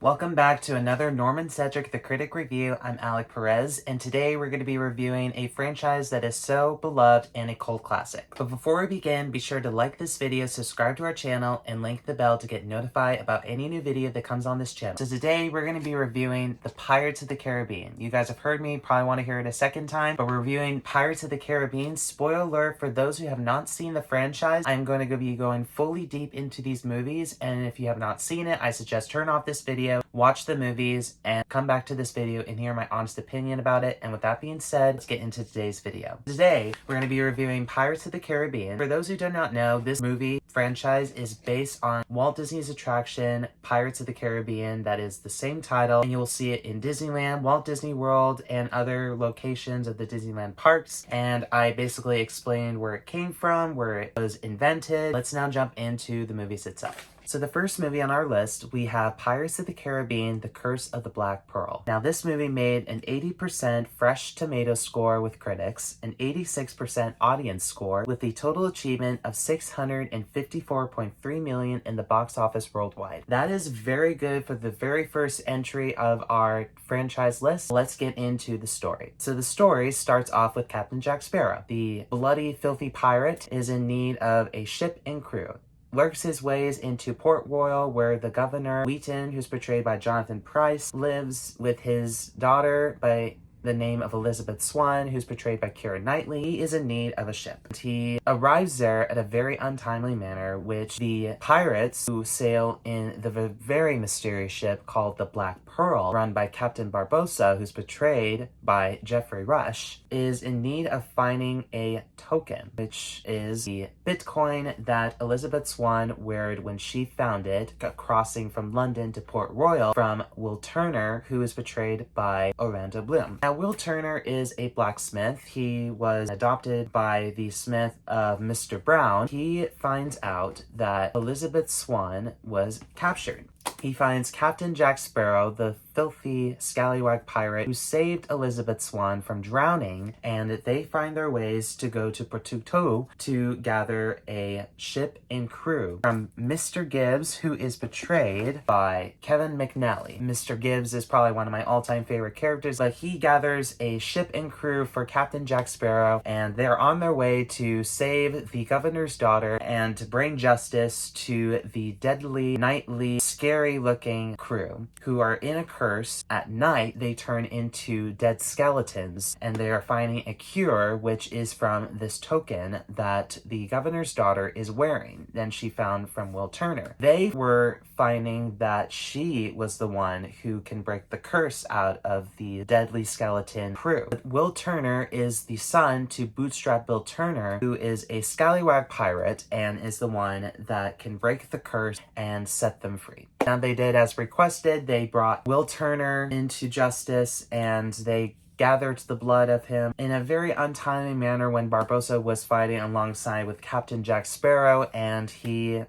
Welcome back to another Norman Zedrick the Critic review. I'm Aargh Perez, and today we're going to be reviewing a franchise that is so beloved and a cult classic. But before we begin, be sure to like this video, subscribe to our channel, and link the bell to get notified about any new video that comes on this channel. So today we're going to be reviewing the Pirates of the Caribbean. You guys have heard me, probably want to hear it a second time, but we're reviewing Pirates of the Caribbean. Spoiler alert for those who have not seen the franchise, I'm going to be going fully deep into these movies, and if you have not seen it, I suggest turn off this video, watch the movies, and come back to this video and hear my honest opinion about it. And with that being said, let's get into today's video. Today, we're going to be reviewing Pirates of the Caribbean. For those who do not know, this movie franchise is based on Walt Disney's attraction, Pirates of the Caribbean, that is the same title, and you will see it in Disneyland, Walt Disney World, and other locations of the Disneyland parks. And I basically explained where it came from, where it was invented. Let's now jump into the movies itself. So the first movie on our list, we have Pirates of the Caribbean, The Curse of the Black Pearl. Now this movie made an 80% fresh tomato score with critics, an 86% audience score, with a total achievement of $654.3 million in the box office worldwide. That is very good for the very first entry of our franchise list. Let's get into the story. So the story starts off with Captain Jack Sparrow. The bloody, filthy pirate is in need of a ship and crew. Works his ways into Port Royal, where the governor, Wheaton, who's portrayed by Jonathan Pryce, lives with his daughter by the name of Elizabeth Swann, who's portrayed by Keira Knightley. He is in need of a ship. He arrives there at a very untimely manner, which the pirates who sail in the very mysterious ship called the Black Pearl, run by Captain Barbossa, who's portrayed by Geoffrey Rush, is in need of finding a token, which is the Bitcoin that Elizabeth Swann wore when she found it, crossing from London to Port Royal from Will Turner, who is portrayed by Orlando Bloom. Now, Will Turner is a blacksmith. He was adopted by the smith of Mr. Brown. He finds out that Elizabeth Swann was captured. He finds Captain Jack Sparrow, the filthy scallywag pirate who saved Elizabeth Swann from drowning, and they find their ways to go to Portugal to gather a ship and crew from Mr. Gibbs, who is portrayed by Kevin McNally. Mr. Gibbs is probably one of my all-time favorite characters, but he gathers a ship and crew for Captain Jack Sparrow, and they're on their way to save the governor's daughter and to bring justice to the deadly, nightly, scary-looking crew who are in a curse. At night, they turn into dead skeletons, and they are finding a cure, which is from this token that the governor's daughter is wearing, that she found from Will Turner. They were finding that she was the one who can break the curse out of the deadly skeleton crew. But Will Turner is the son to Bootstrap Bill Turner, who is a scallywag pirate and is the one that can break the curse and set them free. Now they did as requested. They brought Will Turner into justice, and they gathered the blood of him in a very untimely manner when Barbossa was fighting alongside with Captain Jack Sparrow, and he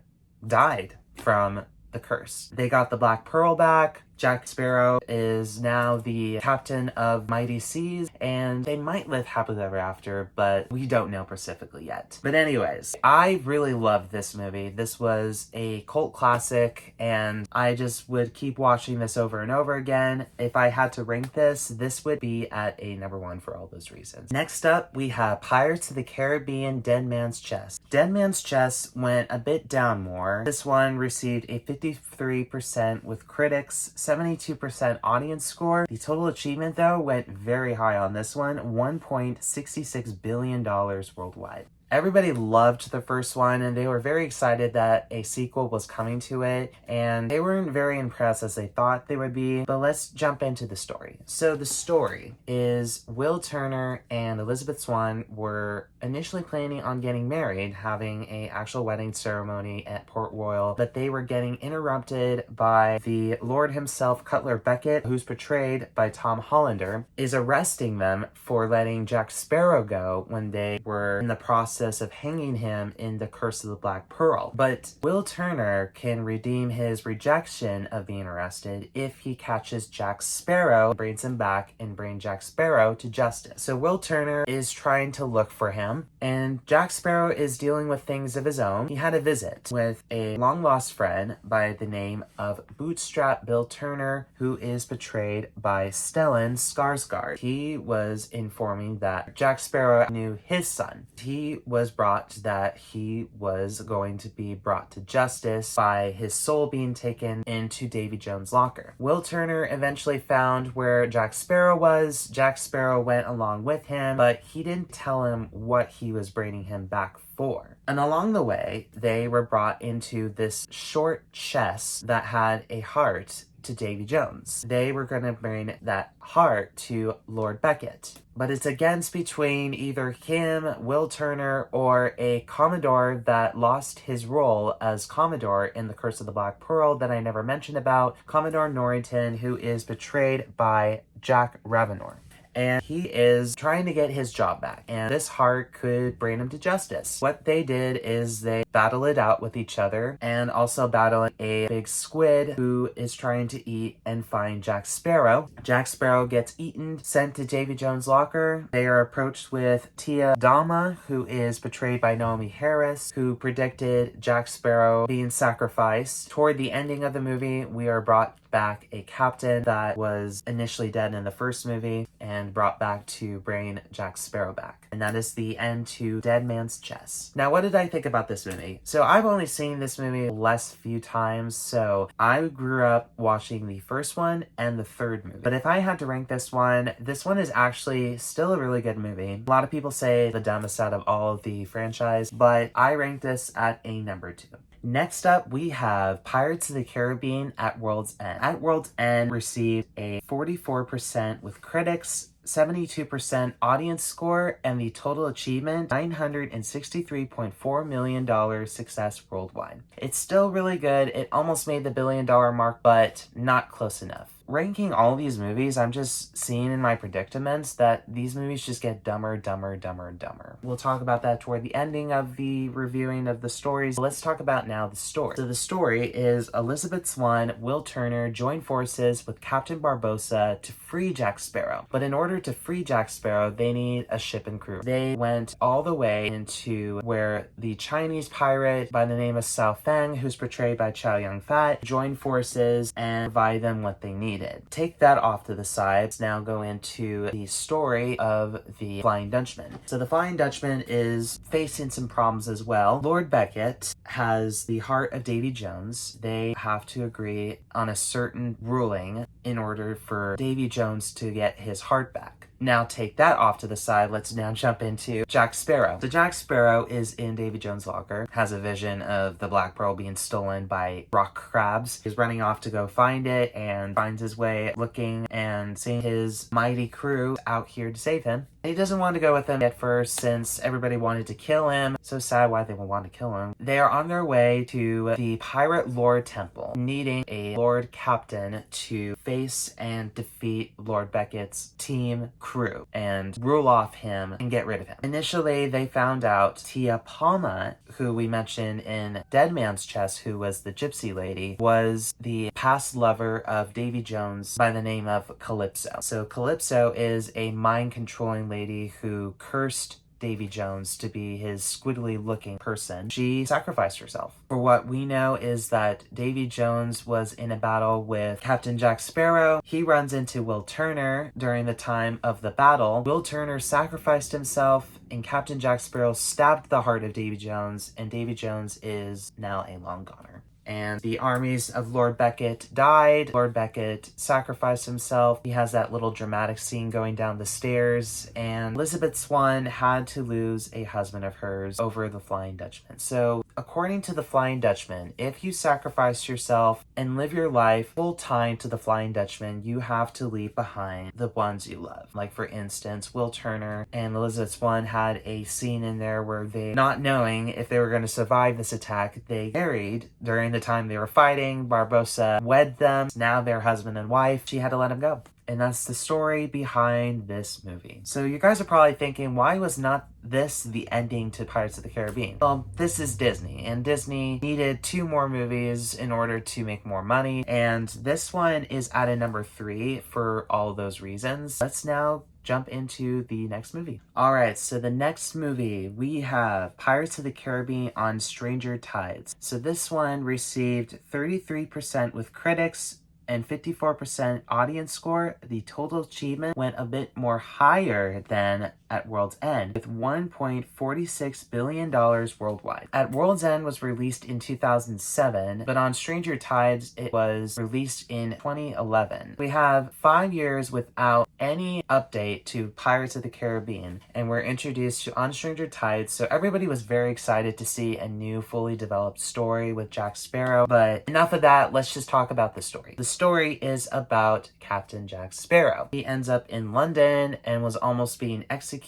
died from the curse. They got the Black Pearl back. Jack Sparrow is now the captain of Mighty Seas, and they might live happily ever after, but we don't know specifically yet. But anyways, I really loved this movie. This was a cult classic, and I just would keep watching this over and over again. If I had to rank this would be at a number one for all those reasons. Next up, we have Pirates of the Caribbean, Dead Man's Chest. Dead Man's Chest went a bit down more. This one received a 53% with critics, 72% audience score. The total achievement, though, went very high on this one, $1.66 billion worldwide. Everybody loved the first one, and they were very excited that a sequel was coming to it, and they weren't very impressed as they thought they would be. But let's jump into the story. So the story is Will Turner and Elizabeth Swann were initially planning on getting married, having an actual wedding ceremony at Port Royal, but they were getting interrupted by the Lord himself, Cutler Beckett, who's portrayed by Tom Hollander, is arresting them for letting Jack Sparrow go when they were in the process process of hanging him in The Curse of the Black Pearl. But Will Turner can redeem his rejection of being arrested if he catches Jack Sparrow, brings him back, and bring Jack Sparrow to justice. So Will Turner is trying to look for him, and Jack Sparrow is dealing with things of his own. He had a visit with a long-lost friend by the name of Bootstrap Bill Turner, who is portrayed by Stellan Skarsgård. He was informing that Jack Sparrow knew his son. He was brought that he was going to be brought to justice by his soul being taken into Davy Jones' locker. Will Turner eventually found where Jack Sparrow was. Jack Sparrow went along with him, but he didn't tell him what he was bringing him back for. And along the way, they were brought into this short chest that had a heart to Davy Jones. They were going to bring that heart to Lord Beckett. But it's against between either him, Will Turner, or a Commodore that lost his role as Commodore in The Curse of the Black Pearl that I never mentioned about, Commodore Norrington, who is portrayed by Jack Ravenor. And he is trying to get his job back, and this heart could bring him to justice. What they did is they battle it out with each other, and also battle a big squid who is trying to eat and find Jack Sparrow. Jack Sparrow gets eaten, sent to Davy Jones' locker. They are approached with Tia Dalma, who is portrayed by Naomi Harris, who predicted Jack Sparrow being sacrificed. Toward the ending of the movie, we are brought back a captain that was initially dead in the first movie and brought back to bring Jack Sparrow back. And that is the end to Dead Man's Chest. Now, what did I think about this movie? So I've only seen this movie less few times, so I grew up watching the first one and the third movie. But if I had to rank this one is actually still a really good movie. A lot of people say the dumbest out of all of the franchise, but I rank this at a number 2. Next up, we have Pirates of the Caribbean at World's End. At World's End received a 44% with critics, 72% audience score, and the total achievement, $963.4 million success worldwide. It's still really good. It almost made the $1 billion mark, but not close enough. Ranking all these movies, I'm just seeing in my predicaments that these movies just get dumber, dumber, dumber, dumber. We'll talk about that toward the ending of the reviewing of the stories. Let's talk about now the story. So the story is Elizabeth Swann, Will Turner join forces with Captain Barbossa to free Jack Sparrow. But in order to free Jack Sparrow, they need a ship and crew. They went all the way into where the Chinese pirate by the name of Sao Feng, who's portrayed by Chow Yun-fat, joined forces and provide them what they needed. Take that off to the side. Let's now go into the story of the Flying Dutchman. So the Flying Dutchman is facing some problems as well. Lord Beckett has the heart of Davy Jones. They have to agree on a certain ruling in order for Davy Jones to get his heart back. Now take that off to the side. Let's now jump into Jack Sparrow. So Jack Sparrow is in Davy Jones' locker, has a vision of the Black Pearl being stolen by rock crabs. He's running off to go find it and finds his way looking and seeing his mighty crew out here to save him. He doesn't want to go with them at first since everybody wanted to kill him. So sad why they would want to kill him. They are on their way to the Pirate Lord Temple, needing a Lord Captain to face and defeat Lord Beckett's team crew and rule off him and get rid of him. Initially, they found out Tia Palma, who we mentioned in Dead Man's Chest, who was the gypsy lady, was the past lover of Davy Jones by the name of Calypso. So Calypso is a mind-controlling lady who cursed Davy Jones to be his squiggly looking person. She sacrificed herself. For what we know is that Davy Jones was in a battle with Captain Jack Sparrow. He runs into Will Turner during the time of the battle. Will Turner sacrificed himself and Captain Jack Sparrow stabbed the heart of Davy Jones, and Davy Jones is now a long goner. And the armies of Lord Beckett died. Lord Beckett sacrificed himself. He has that little dramatic scene going down the stairs. And Elizabeth Swann had to lose a husband of hers over the Flying Dutchman. So according to the Flying Dutchman, if you sacrifice yourself and live your life full time to the Flying Dutchman, you have to leave behind the ones you love. Like for instance, Will Turner and Elizabeth Swann had a scene in there where they, not knowing if they were going to survive this attack, they married during During the time they were fighting, Barbossa wed them. Now they're husband and wife. She had to let him go. And that's the story behind this movie. So you guys are probably thinking, why was not this the ending to Pirates of the Caribbean? Well, this is Disney, and Disney needed 2 more movies in order to make more money, and this one is at a number 3 for all those reasons. Let's now jump into the next movie. Alright, so the next movie, we have Pirates of the Caribbean on Stranger Tides. So this one received 33% with critics and 54% audience score. The total achievement went a bit more higher than at World's End, with $1.46 billion worldwide. At World's End was released in 2007, but on Stranger Tides, it was released in 2011. We have 5 years without any update to Pirates of the Caribbean, and we're introduced to On Stranger Tides, so everybody was very excited to see a new, fully developed story with Jack Sparrow, but enough of that, let's just talk about the story. The story is about Captain Jack Sparrow. He ends up in London and was almost being executed.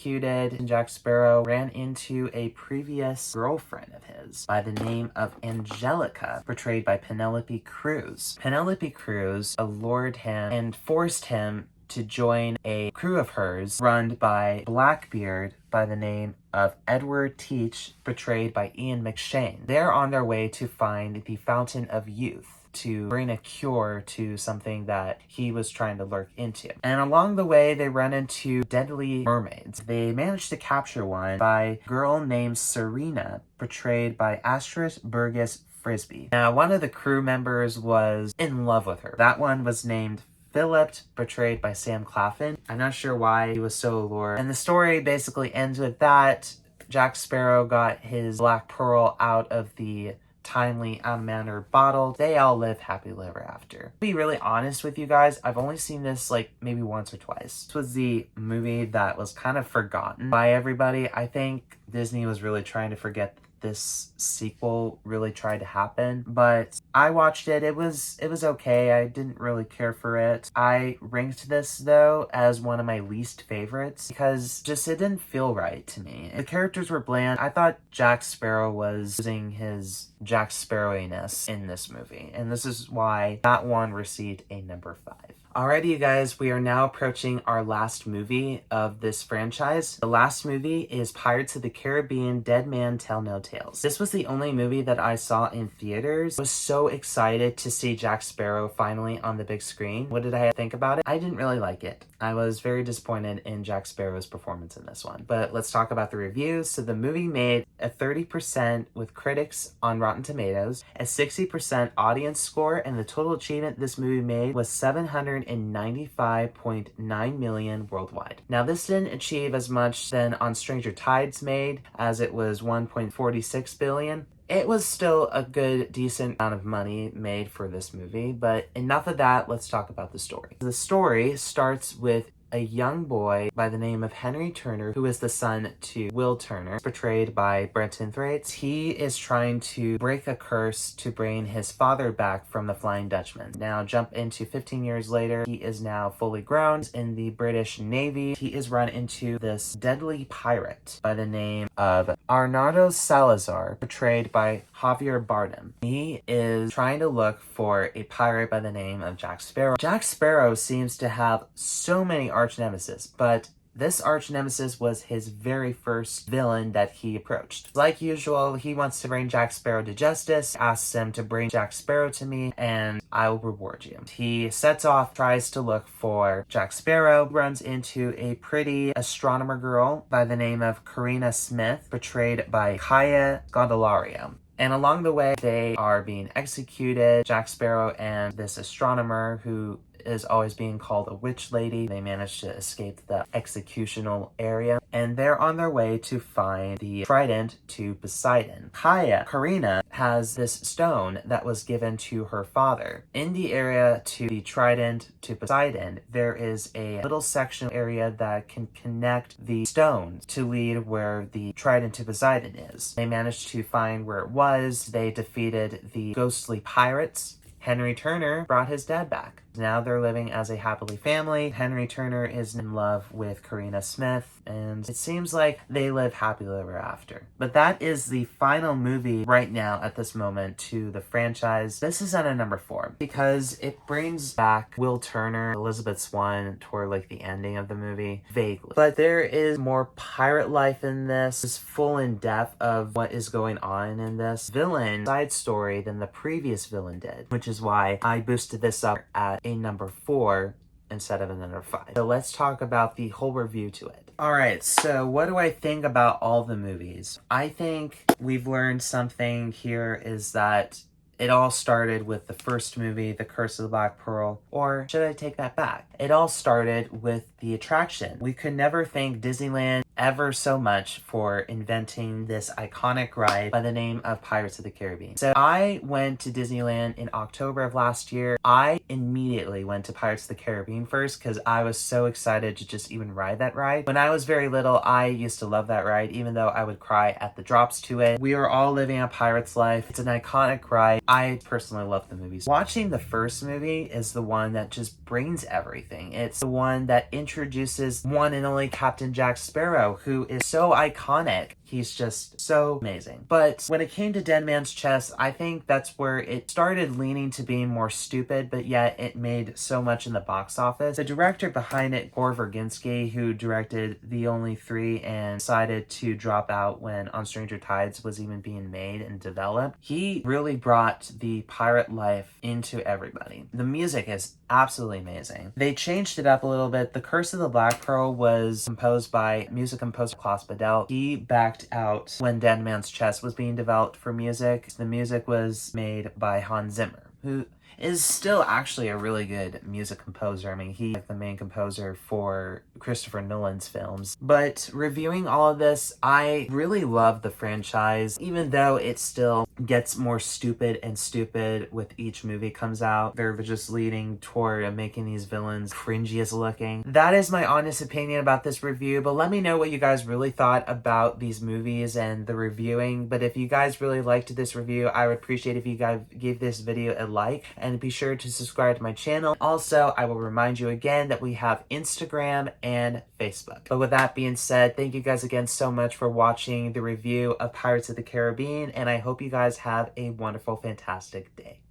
Jack Sparrow ran into a previous girlfriend of his by the name of Angelica, portrayed by Penelope Cruz. Penelope Cruz allured him and forced him to join a crew of hers run by Blackbeard by the name of Edward Teach, portrayed by Ian McShane. They're on their way to find the Fountain of Youth, to bring a cure to something that he was trying to lurk into. And along the way, they run into deadly mermaids. They managed to capture one by a girl named Serena, portrayed by Astrid Burgess Frisbee. Now, one of the crew members was in love with her. That one was named Philip, portrayed by Sam Claflin. I'm not sure why he was so allured. And the story basically ends with that. Jack Sparrow got his black pearl out of the timely manner bottle. They all live happily ever after. To be really honest with you guys, I've only seen this like maybe once or twice. This was the movie that was kind of forgotten by everybody. I think Disney was really trying to forget this sequel really tried to happen, but I watched it. It was okay. I didn't really care for it. I ranked this though as one of my least favorites because just it didn't feel right to me. The characters were bland. I thought Jack Sparrow was losing his Jack Sparrow-iness in this movie, and this is why that one received a number 5. Alrighty, you guys, we are now approaching our last movie of this franchise. The last movie is Pirates of the Caribbean: Dead Man Tell No Tales. This was the only movie that I saw in theaters. I was so excited to see Jack Sparrow finally on the big screen. What did I think about it? I didn't really like it. I was very disappointed in Jack Sparrow's performance in this one. But let's talk about the reviews. So the movie made a 30% with critics on Rotten Tomatoes, a 60% audience score, and the total achievement this movie made was $795.9 million worldwide. Now this didn't achieve as much than On Stranger Tides made, as it was $1.46 billion. It was still a good, decent amount of money made for this movie, but enough of that, let's talk about the story. The story starts with a young boy by the name of Henry Turner, who is the son to Will Turner, portrayed by Brenton Thwaites. He is trying to break a curse to bring his father back from the Flying Dutchman. Now jump into 15 years later, he is now fully grown in the British Navy. He is run into this deadly pirate by the name of Arnaldo Salazar, portrayed by Javier Bardem. He is trying to look for a pirate by the name of Jack Sparrow. Jack Sparrow seems to have so many arch nemesis, but this arch nemesis was his very first villain that he approached. Like usual, he wants to bring Jack Sparrow to justice, asks him to bring Jack Sparrow to me, and I will reward you. He sets off, tries to look for Jack Sparrow, runs into a pretty astronomer girl by the name of Karina Smith, portrayed by Kaya Scodelario. And along the way, they are being executed. Jack Sparrow and this astronomer, who is always being called a witch lady, they manage to escape the executional area, and they're on their way to find the trident to Poseidon. Karina has this stone that was given to her father. In the area to the trident to Poseidon, there is a little section area that can connect the stones to lead where the trident to Poseidon is. They managed to find where it was. They defeated the ghostly pirates. Henry Turner brought his dad back. Now they're living as a happily family. Henry Turner is in love with Karina Smith, and it seems like they live happily ever after. But that is the final movie right now at this moment to the franchise. This is at a number 4 because it brings back Will Turner, Elizabeth Swann toward like the ending of the movie, vaguely. But there is more pirate life in this. It's full in depth of what is going on in this villain side story than the previous villain did, which is why I boosted this up at a number 4 instead of a number 5. So let's talk about the whole review to it. Alright, so what do I think about all the movies? I think we've learned something here is that it all started with the first movie, The Curse of the Black Pearl, or should I take that back? It all started with the attraction. We could never thank Disneyland ever so much for inventing this iconic ride by the name of Pirates of the Caribbean. So I went to Disneyland in October of last year. I immediately went to Pirates of the Caribbean first because I was so excited to just even ride that ride. When I was very little, I used to love that ride, even though I would cry at the drops to it. We are all living a pirate's life. It's an iconic ride. I personally love the movies. Watching the first movie is the one that just brings everything. It's the one that introduces one and only Captain Jack Sparrow, who is so iconic. He's just so amazing. But when it came to Dead Man's Chest, I think that's where it started leaning to being more stupid, but yet it made so much in the box office. The director behind it, Gore Verbinski, who directed The Only Three and decided to drop out when On Stranger Tides was even being made and developed, he really brought the pirate life into everybody. The music is absolutely amazing. They changed it up a little bit. The Curse of the Black Pearl was composed by music composer Klaus Badelt. He backed out when Dead Man's Chest was being developed for music. The music was made by Hans Zimmer, who is still actually a really good music composer. I mean, he's like the main composer for Christopher Nolan's films. But reviewing all of this, I really love the franchise, even though it still gets more stupid and stupid with each movie comes out. They're just leading toward making these villains cringiest looking. That is my honest opinion about this review, but let me know what you guys really thought about these movies and the reviewing. But if you guys really liked this review, I would appreciate if you guys gave this video a like, and be sure to subscribe to my channel. Also, I will remind you again that we have Instagram and Facebook. But with that being said, thank you guys again so much for watching the review of Pirates of the Caribbean, and I hope you guys have a wonderful, fantastic day.